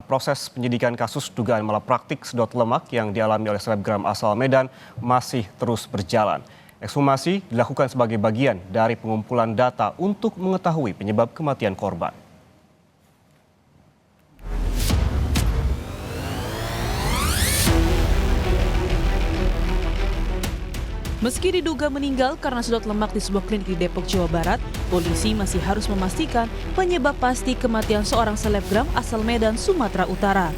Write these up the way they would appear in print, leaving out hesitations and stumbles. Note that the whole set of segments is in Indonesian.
proses penyidikan kasus dugaan malapraktik sedot lemak yang dialami oleh selebgram asal Medan masih terus berjalan. Ekshumasi dilakukan sebagai bagian dari pengumpulan data untuk mengetahui penyebab kematian korban. Meski diduga meninggal karena sedot lemak di sebuah klinik di Depok, Jawa Barat, polisi masih harus memastikan penyebab pasti kematian seorang selebgram asal Medan, Sumatera Utara.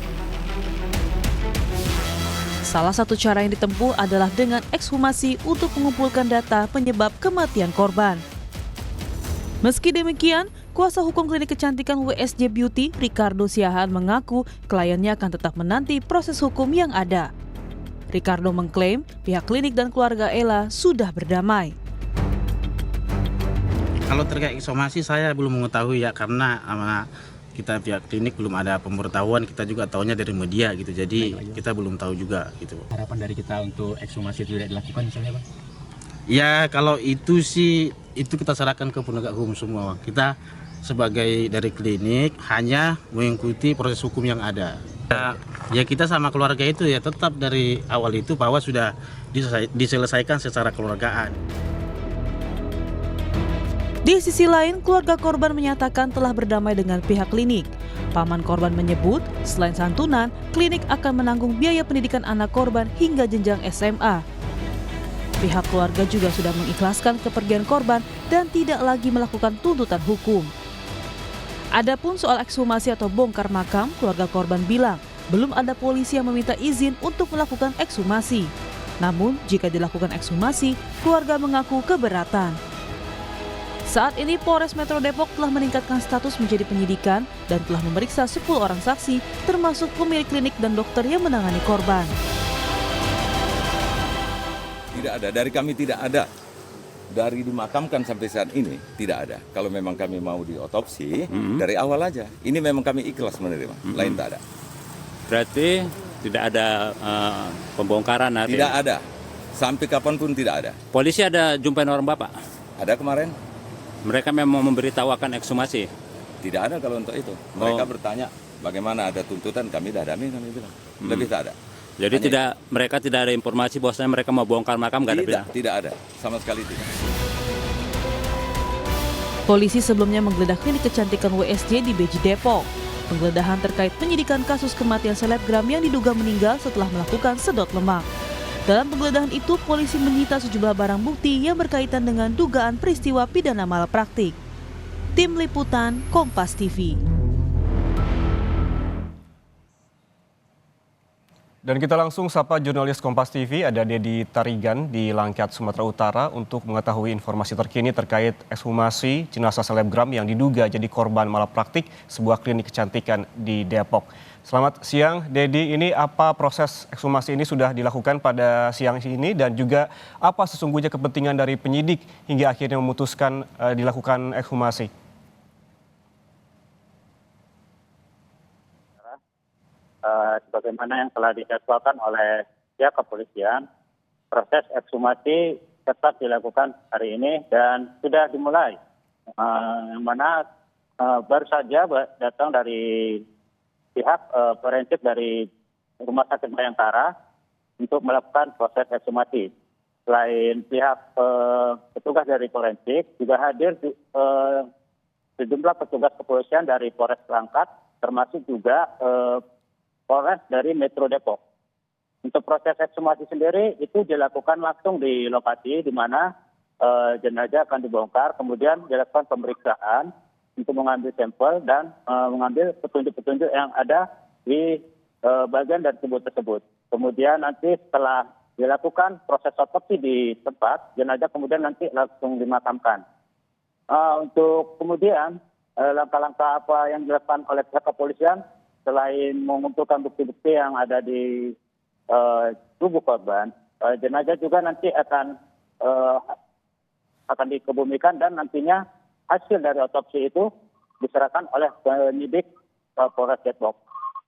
Salah satu cara yang ditempuh adalah dengan ekshumasi untuk mengumpulkan data penyebab kematian korban. Meski demikian, kuasa hukum klinik kecantikan WSJ Beauty, Ricardo Siahaan, mengaku kliennya akan tetap menanti proses hukum yang ada. Ricardo mengklaim pihak klinik dan keluarga Ella sudah berdamai. Kalau terkait ekshumasi saya belum mengetahui ya, karena kita pihak klinik belum ada pemberitahuan, kita juga tahunya dari media gitu, jadi kita belum tahu juga gitu. Harapan dari kita untuk ekshumasi tidak dilakukan misalnya, Bang? Ya kalau itu sih, itu kita serahkan ke penegak hukum semua. Kita sebagai dari klinik hanya mengikuti proses hukum yang ada. Ya kita sama keluarga itu ya tetap dari awal itu bahwa sudah diselesaikan secara keluargaan. Di sisi lain, keluarga korban menyatakan telah berdamai dengan pihak klinik. Paman korban menyebut, selain santunan, klinik akan menanggung biaya pendidikan anak korban hingga jenjang SMA. Pihak keluarga juga sudah mengikhlaskan kepergian korban dan tidak lagi melakukan tuntutan hukum. Adapun soal ekshumasi atau bongkar makam, keluarga korban bilang belum ada polisi yang meminta izin untuk melakukan ekshumasi. Namun, jika dilakukan ekshumasi, keluarga mengaku keberatan. Saat ini Polres Metro Depok telah meningkatkan status menjadi penyidikan dan telah memeriksa 10 orang saksi, termasuk pemilik klinik dan dokter yang menangani korban. Tidak ada, dari kami tidak ada. Dari dimakamkan sampai saat ini tidak ada. Kalau memang kami mau diotopsi, dari awal aja. Ini memang kami ikhlas menerima, lain tak ada. Berarti tidak ada pembongkaran hari Tidak ada. Sampai kapanpun tidak ada. Polisi ada jumpain orang Bapak? Ada kemarin? Mereka memang memberitahu akan ekshumasi? Tidak ada kalau untuk itu. Mereka bertanya bagaimana ada tuntutan, kami dadami, kami bilang. Lebih tak ada. Jadi mereka tidak ada informasi bahwasanya mereka mau bongkar makam, nggak ada bilang? Tidak ada, sama sekali tidak. Polisi sebelumnya menggeledah klinik kecantikan WSJ di Beji, Depok. Penggeledahan terkait penyidikan kasus kematian selebgram yang diduga meninggal setelah melakukan sedot lemak. Dalam penggeledahan itu, polisi menyita sejumlah barang bukti yang berkaitan dengan dugaan peristiwa pidana malapraktik. Tim Liputan, Kompas TV. Dan kita langsung sapa jurnalis Kompas TV, ada Dedi Tarigan di Langkat, Sumatera Utara untuk mengetahui informasi terkini terkait ekshumasi jenazah selebgram yang diduga jadi korban malapraktik sebuah klinik kecantikan di Depok. Selamat siang Dedi, ini apa proses ekshumasi ini sudah dilakukan pada siang ini dan juga apa sesungguhnya kepentingan dari penyidik hingga akhirnya memutuskan dilakukan ekshumasi? Sebagaimana yang telah dijadwalkan oleh pihak kepolisian, proses ekshumasi tetap dilakukan hari ini dan sudah dimulai. Yang mana baru saja datang dari pihak forensik dari Rumah Sakit Bayangkara untuk melakukan proses ekshumasi. Selain pihak petugas dari forensik, juga hadir sejumlah petugas kepolisian dari Polres Langkat, termasuk juga Polres dari Metro Depok. Untuk proses ekshumasi sendiri itu dilakukan langsung di lokasi di mana jenazah akan dibongkar, kemudian dilakukan pemeriksaan untuk mengambil sampel dan mengambil petunjuk-petunjuk yang ada di bagian dari tubuh tersebut. Kemudian nanti setelah dilakukan proses otopsi di tempat, jenazah kemudian nanti langsung dimakamkan. Untuk kemudian langkah-langkah apa yang dilakukan oleh pihak kepolisian, selain mengumpulkan bukti-bukti yang ada di tubuh korban, jenazah juga nanti akan dikebumikan dan nantinya hasil dari otopsi itu diserahkan oleh penyidik Polres Depok.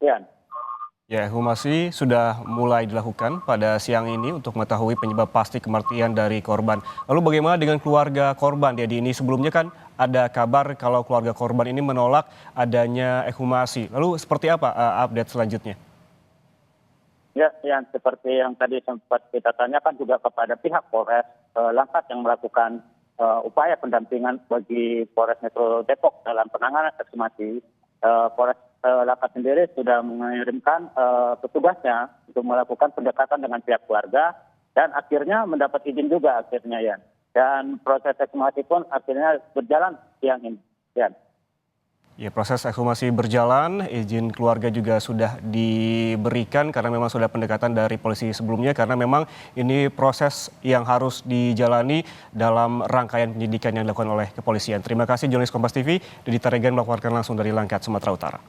Ya, ekshumasi sudah mulai dilakukan pada siang ini untuk mengetahui penyebab pasti kematian dari korban. Lalu bagaimana dengan keluarga korban? Jadi ini sebelumnya kan ada kabar kalau keluarga korban ini menolak adanya ekshumasi. Lalu seperti apa update selanjutnya? Ya, yang seperti yang tadi sempat kita tanyakan juga kepada pihak Polres Langkat yang melakukan upaya pendampingan bagi Polres Metro Depok dalam penanganan ekshumasi. Polres Langkat sendiri sudah mengirimkan petugasnya untuk melakukan pendekatan dengan pihak keluarga dan akhirnya mendapat izin juga akhirnya ya. Dan proses ekshumasi pun akhirnya berjalan siang ini. Ya. Ya, proses ekshumasi berjalan, izin keluarga juga sudah diberikan karena memang sudah pendekatan dari polisi sebelumnya karena memang ini proses yang harus dijalani dalam rangkaian penyidikan yang dilakukan oleh kepolisian. Terima kasih jurnalis Kompas TV, Dedi Tarigan melaporkan langsung dari Langkat, Sumatera Utara.